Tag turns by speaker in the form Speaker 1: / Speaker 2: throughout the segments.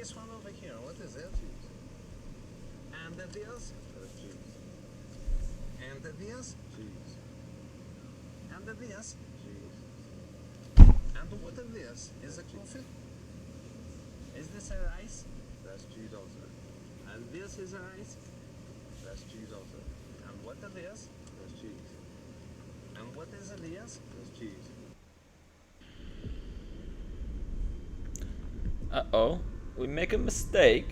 Speaker 1: this one over here, what is it?
Speaker 2: Cheese.
Speaker 1: And this?
Speaker 2: That's cheese.
Speaker 1: And this?
Speaker 2: Cheese.
Speaker 1: And this?
Speaker 2: Cheese.
Speaker 1: And what is this? Is it coffee? Is this a rice?
Speaker 2: That's cheese also.
Speaker 1: And this is a rice?
Speaker 2: That's cheese also.
Speaker 1: And what is this?
Speaker 2: That's cheese.
Speaker 1: And what is this?
Speaker 2: That's cheese.
Speaker 3: Uh-oh. We make a mistake.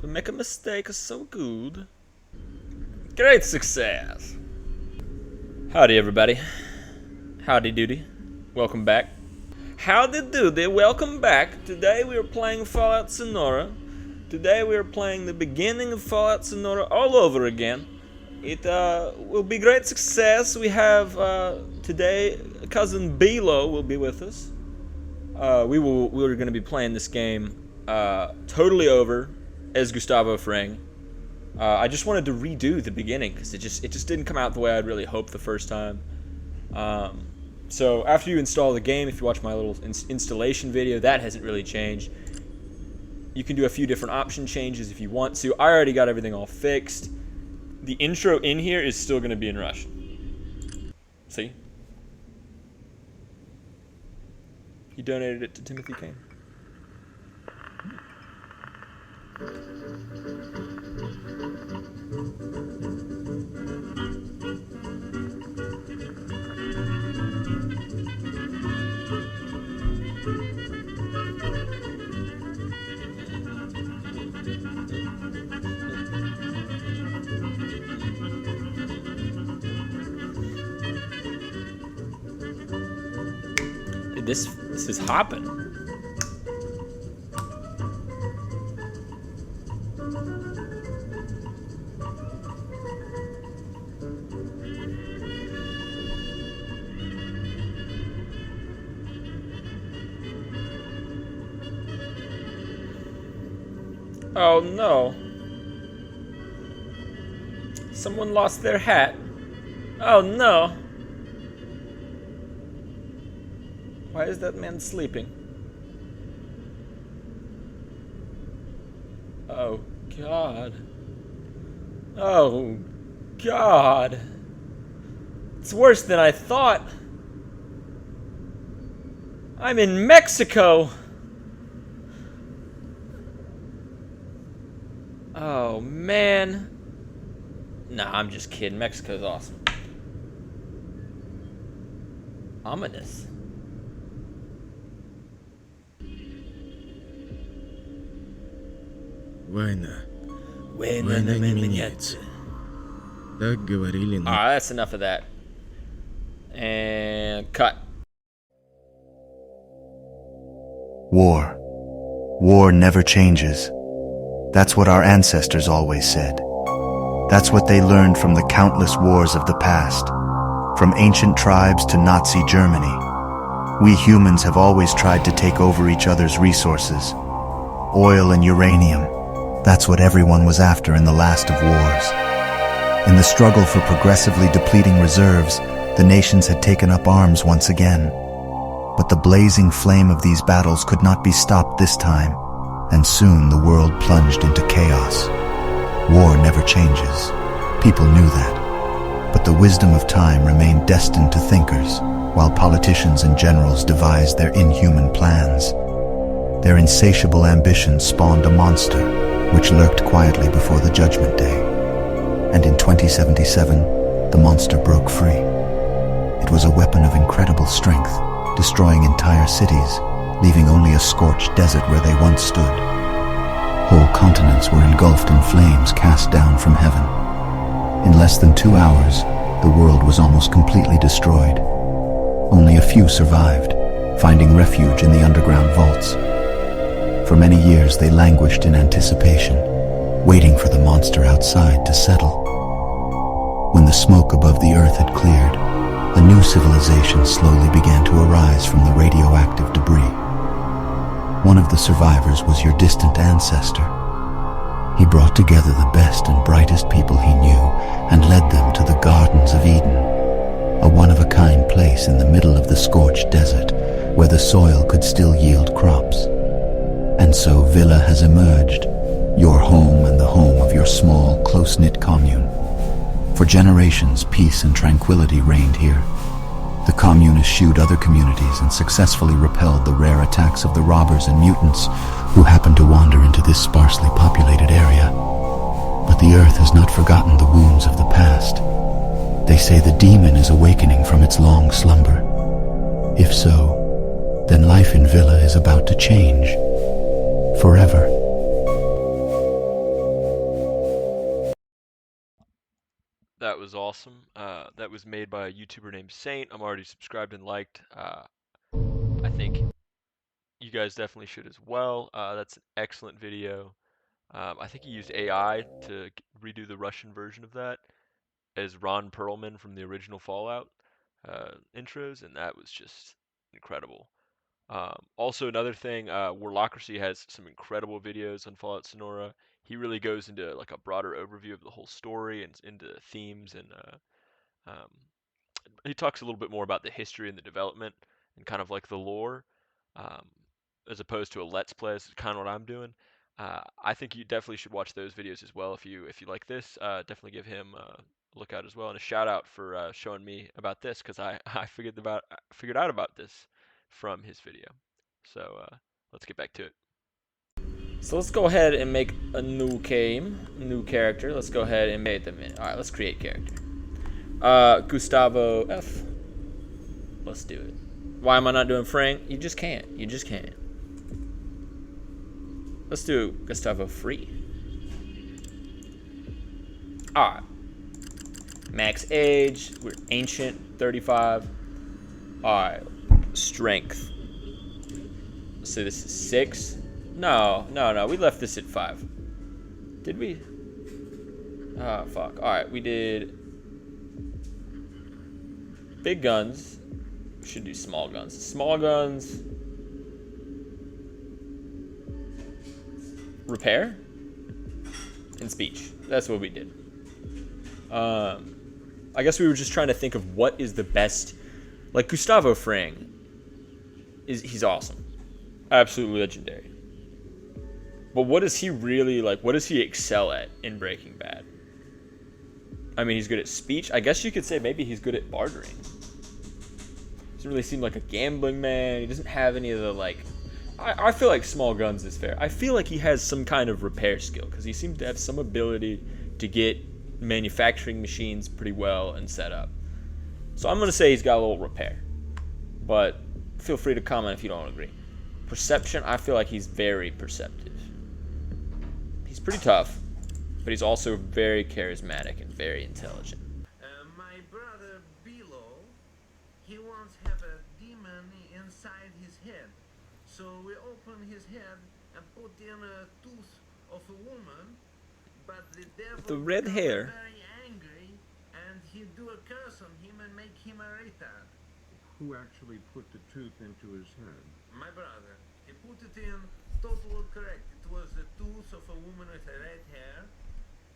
Speaker 3: We make a mistake so good. Great success. Howdy, everybody. Howdy doody. Welcome back. Howdy doody. Welcome back. Today we are playing Fallout Sonora. Today we are playing the beginning of Fallout Sonora all over again. It will be great success. We have today cousin Bilo will be with us. We're going to be playing this game totally over as Gustavo Frin. I just wanted to redo the beginning because it just didn't come out the way I'd really hoped the first time. So after you install the game, if you watch my little installation video, that hasn't really changed. You can do a few different option changes if you want to. I already got everything all fixed. The intro in here is still going to be in Russian. See? He donated it to Timothy Kane. Dude, this is hopping. Oh no. Someone lost their hat. Oh no. Why is that man sleeping? Oh God. Oh God. It's worse than I thought. I'm in Mexico. Oh, man. Nah, I'm just kidding. Mexico's awesome. Ominous.
Speaker 4: Война.
Speaker 3: Война
Speaker 4: не меняется. Так говорили на...
Speaker 3: Alright, that's enough of that. And cut.
Speaker 5: War. War never changes. That's what our ancestors always said. That's what they learned from the countless wars of the past. From ancient tribes to Nazi Germany. We humans have always tried to take over each other's resources. Oil and uranium. That's what everyone was after in the last of wars. In the struggle for progressively depleting reserves, the nations had taken up arms once again. But the blazing flame of these battles could not be stopped this time, and soon the world plunged into chaos. War never changes. People knew that. But the wisdom of time remained destined to thinkers, while politicians and generals devised their inhuman plans. Their insatiable ambition spawned a monster, which lurked quietly before the Judgment Day. And in 2077, the monster broke free. It was a weapon of incredible strength, destroying entire cities, leaving only a scorched desert where they once stood. Whole continents were engulfed in flames cast down from heaven. In less than 2 hours, the world was almost completely destroyed. Only a few survived, finding refuge in the underground vaults. For many years they languished in anticipation, waiting for the monster outside to settle. When the smoke above the earth had cleared, a new civilization slowly began to arise from the radioactive debris. One of the survivors was your distant ancestor. He brought together the best and brightest people he knew and led them to the Gardens of Eden, a one-of-a-kind place in the middle of the scorched desert where the soil could still yield crops.
Speaker 6: And so Villa has emerged, your home and the home of your small, close-knit commune. For generations, peace and tranquility reigned here. The commune eschewed other communities and successfully repelled the rare attacks of the robbers and mutants who happened to wander into this sparsely populated area. But the earth has not forgotten the wounds of the past. They say the demon is awakening from its long slumber. If so, then life in Villa is about to change. Forever.
Speaker 3: That was awesome. That was made by a YouTuber named Saint. I'm already subscribed and liked. I think you guys definitely should as well. That's an excellent video. I think he used AI to redo the Russian version of that as Ron Perlman from the original Fallout intros, and that was just incredible. Also, another thing, Warlocracy has some incredible videos on Fallout Sonora. He really goes into like a broader overview of the whole story and into themes, and um, he talks a little bit more about the history and the development and kind of like the lore, um, as opposed to a let's play. This is kind of what I'm doing. I think you definitely should watch those videos as well if you like this. Definitely give him a look out as well, and a shout out for showing me about this, because I figured out about this from his video. So let's get back to it. So let's go ahead and make a new character. Let's go ahead and make them in. All right, let's create character. Gustavo F. Let's do it. Why am I not doing Frin? You just can't. You just can't. Let's do Gustavo free. Alright. Max age. We're ancient. 35. Alright. Strength. So this is 6. No. We left this at 5. Did we? Ah, fuck. Alright, we did big guns. We should do small guns. Small guns. Repair and speech. That's what we did. I guess we were just trying to think of what is the best. Like Gustavo Fring he's awesome, absolutely legendary. But what does he really like? What does he excel at in Breaking Bad? I mean, he's good at speech. I guess you could say maybe he's good at bartering. Doesn't really seem like a gambling man. He doesn't have any of the like. I feel like small guns is fair. I feel like he has some kind of repair skill because he seems to have some ability to get manufacturing machines pretty well and set up. So I'm going to say he's got a little repair. But feel free to comment if you don't agree. Perception, I feel like he's very perceptive. He's pretty tough, but he's also very charismatic and very intelligent.
Speaker 1: My brother Bilo, he once have a demon inside his head. So we open his head and put in a tooth of a woman, but the devil
Speaker 3: The red hair.
Speaker 1: very angry and he do a curse on him and make him a retard.
Speaker 2: Who actually put the tooth into his head?
Speaker 1: My brother, he put it in totally correct. It was the tooth of a woman with a red hair.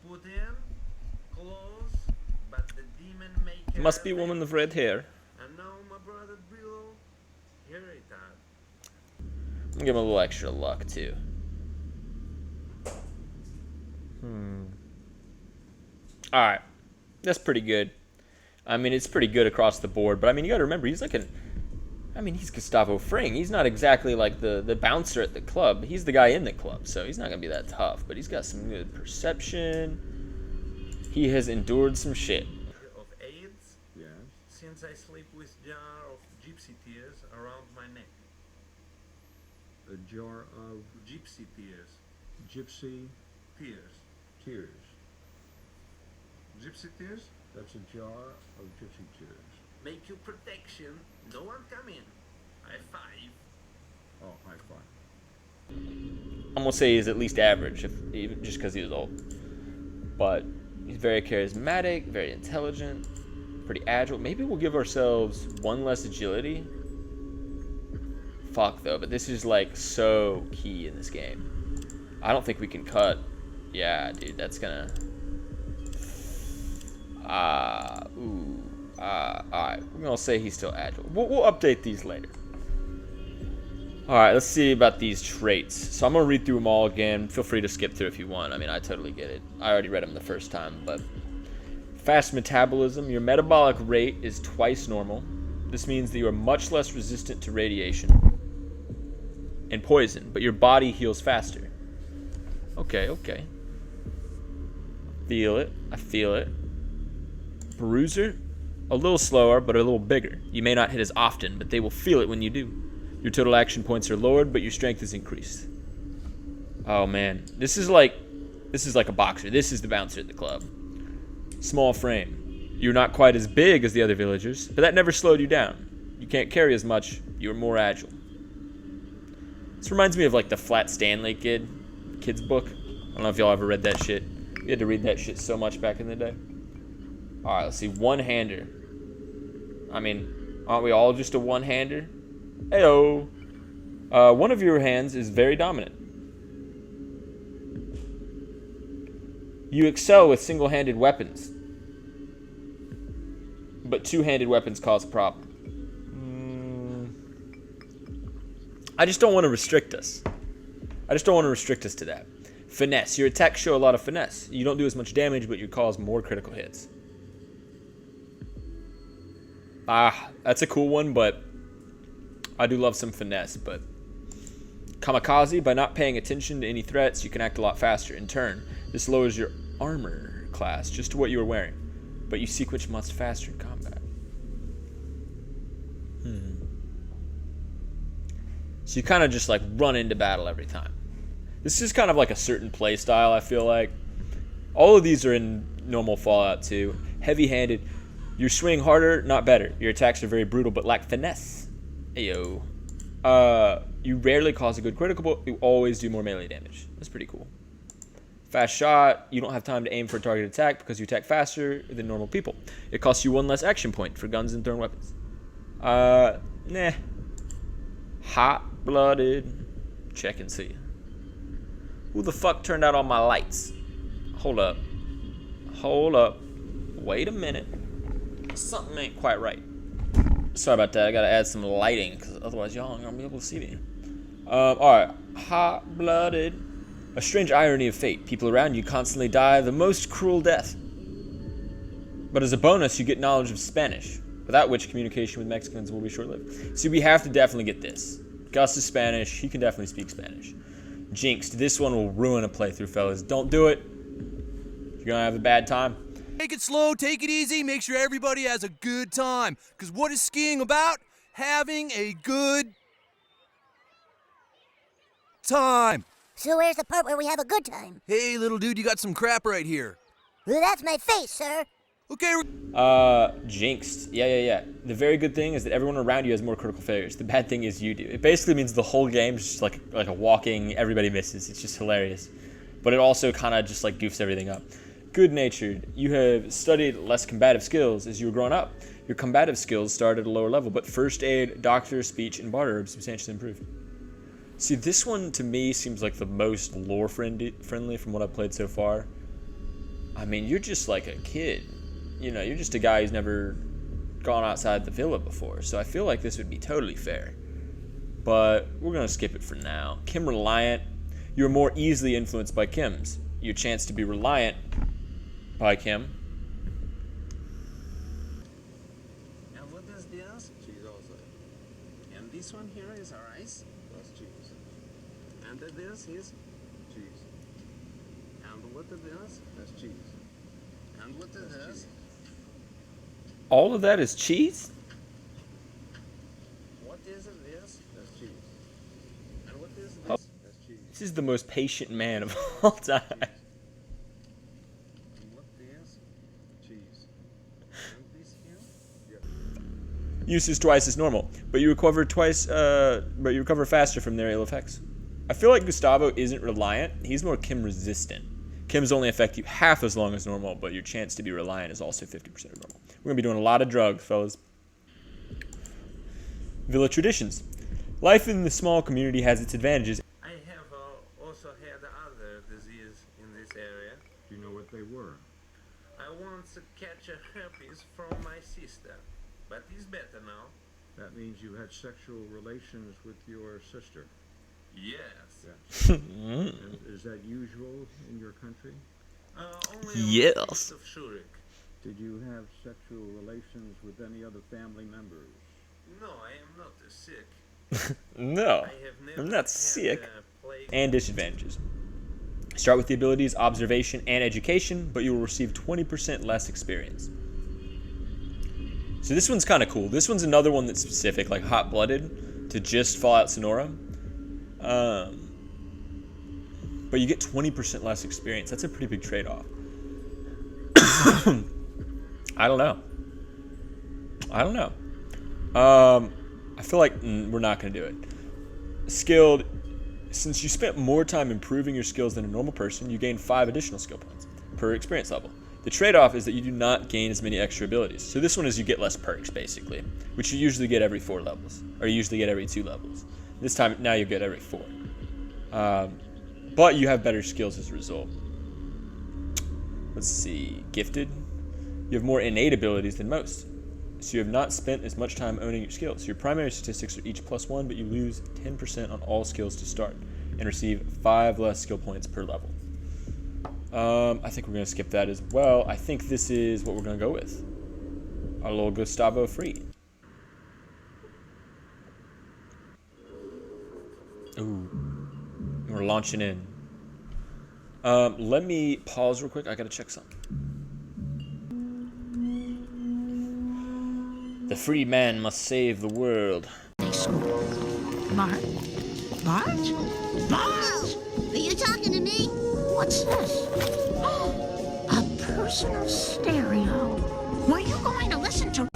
Speaker 1: Put in, close, but the demon make her
Speaker 3: Must be a woman with red hair.
Speaker 1: And now my brother Bilo, he retard.
Speaker 3: I'm gonna give him a little extra luck too. Alright. That's pretty good. I mean, it's pretty good across the board, but I mean, you gotta remember, he's like he's Gustavo Fring. He's not exactly like the bouncer at the club. He's the guy in the club, so he's not gonna be that tough, but he's got some good perception. He has endured some shit.
Speaker 1: Of AIDS,
Speaker 2: Yes.
Speaker 1: since I sleep with jar of gypsy tears around my neck.
Speaker 2: A jar of
Speaker 1: Gypsy tears.
Speaker 2: gypsy
Speaker 1: Tears.
Speaker 2: tears.
Speaker 1: Gypsy tears?
Speaker 2: That's a jar of gypsy tears.
Speaker 1: Make you protection. No one come in. High five.
Speaker 2: Oh, high five.
Speaker 3: I'm gonna say he's at least average, even just because he was old. But he's very charismatic, very intelligent, pretty agile. Maybe we'll give ourselves 1 less agility. Fuck though, but this is like so key in this game. I don't think we can cut. Yeah, dude, that's gonna. Alright, we're gonna say he's still agile. We'll update these later. Alright, let's see about these traits. So I'm going to read through them all again. Feel free to skip through if you want. I mean, I totally get it. I already read them the first time, but... Fast metabolism. Your metabolic rate is twice normal. This means that you are much less resistant to radiation and poison, but your body heals faster. Okay, okay. Feel it. I feel it. Bruiser. A little slower, but a little bigger. You may not hit as often, but they will feel it when you do. Your total action points are lowered, but your strength is increased. Oh man, this is like a boxer. This is the bouncer at the club. Small frame. You're not quite as big as the other villagers, but that never slowed you down. You can't carry as much. You're more agile. This reminds me of like the Flat Stanley kid's book. I don't know if y'all ever read that shit. We had to read that shit so much back in the day. All right, let's see. One-hander. I mean, aren't we all just a one-hander? Heyo. One of your hands is very dominant. You excel with single-handed weapons, but two-handed weapons cause a problem. I just don't want to restrict us. I just don't want to restrict us to that. Finesse. Your attacks show a lot of finesse. You don't do as much damage, but you cause more critical hits. That's a cool one, but I do love some finesse. But kamikaze. By not paying attention to any threats, you can act a lot faster. In turn, this lowers your armor class just to what you were wearing, but you sequence much faster in combat. So you kind of just like run into battle every time. This is kind of like a certain play style, I feel like. All of these are in normal Fallout 2. Heavy-handed. You swing harder, not better. Your attacks are very brutal, but lack finesse. Ayo. You rarely cause a good critical, but you always do more melee damage. That's pretty cool. Fast shot. You don't have time to aim for a target attack because you attack faster than normal people. It costs you one less action point for guns and thrown weapons. Nah. Hot-blooded. Check and see. Who the fuck turned out all my lights? Hold up. Hold up. Wait a minute. Something ain't quite right. Sorry about that. I gotta add some lighting, because otherwise y'all aren't gonna be able to see me. Alright. Hot-blooded. A strange irony of fate. People around you constantly die the most cruel death. But as a bonus, you get knowledge of Spanish, without which communication with Mexicans will be short-lived. So we have to definitely get this. Gus is Spanish. He can definitely speak Spanish. Jinxed. This one will ruin a playthrough, fellas. Don't do it. You're gonna have a bad time.
Speaker 7: Take it slow, take it easy, make sure everybody has a good time. Because what is skiing about? Having a good time.
Speaker 8: So where's the part where we have a good time?
Speaker 7: Hey, little dude, you got some crap right here.
Speaker 8: Well, that's my face, sir.
Speaker 7: Okay.
Speaker 3: Jinxed. Yeah. The very good thing is that everyone around you has more critical failures. The bad thing is you do. It basically means the whole game is just like a walking, everybody misses. It's just hilarious. But it also kind of just like goofs everything up. Good-natured. You have studied less combative skills as you were growing up. Your combative skills start at a lower level, but first aid, doctor, speech, and barter have substantially improved. See, this one to me seems like the most lore-friendly from what I've played so far. I mean, you're just like a kid. You know, you're just a guy who's never gone outside the villa before, so I feel like this would be totally fair. But we're going to skip it for now. Kim Reliant. You're more easily influenced by Kims. Your chance to be reliant by Kim.
Speaker 1: And what is this? Cheese also. And this one here is our rice. That's cheese. And this is cheese. And what is this? That's cheese. And what is this?
Speaker 3: All of that is cheese?
Speaker 1: What is this? That's cheese. And what is this?
Speaker 3: Oh.
Speaker 1: That's cheese.
Speaker 3: This is the most patient man of all time.
Speaker 1: And what is cheese? And this here? Yeah.
Speaker 3: Use is twice as normal, but you recover faster from their ill effects. I feel like Gustavo isn't reliant. He's more Kim resistant. Kim's only affect you half as long as normal, but your chance to be reliant is also 50% of normal. We're going to be doing a lot of drugs, fellas. Villa traditions. Life in the small community has its advantages.
Speaker 1: I have also had other disease in this area.
Speaker 2: Do you know what they were?
Speaker 1: I once catch a herpes from my sister, but it's better now.
Speaker 2: That means you had sexual relations with your sister.
Speaker 1: Yes.
Speaker 2: Yes. And is that usual in your country?
Speaker 1: Only
Speaker 3: Yes.
Speaker 1: on the Feast of Hashesh.
Speaker 2: Did you have sexual relations with any other family members?
Speaker 1: No, I am not sick.
Speaker 3: No,
Speaker 1: I have never
Speaker 3: I'm
Speaker 1: had
Speaker 3: not sick.
Speaker 1: plague.
Speaker 3: And disadvantages. Start with the abilities Observation and Education, but you will receive 20% less experience. So this one's kind of cool. This one's another one that's specific, like hot-blooded, to just Fallout Sonora. But you get 20% less experience. That's a pretty big trade-off. I don't know. I feel like we're not going to do it. Skilled. Since you spent more time improving your skills than a normal person, you gain 5 additional skill points per experience level. The trade-off is that you do not gain as many extra abilities. So this one is you get less perks, basically, which you usually get every 4 levels, or you usually get every 2 levels. This time, now you get every 4. But you have better skills as a result. Let's see. Gifted. You have more innate abilities than most. So you have not spent as much time owning your skills. Your primary statistics are each +1, but you lose 10% on all skills to start and receive 5 less skill points per level. I think we're going to skip that as well. I think this is what we're going to go with. Our little Gustavo free. Ooh. We're launching in. Let me pause real quick. I got to check something. The free man must save the world.
Speaker 8: Marge? Marge? Marge! Are you talking to me? What's this? A personal stereo. Were you going to listen to...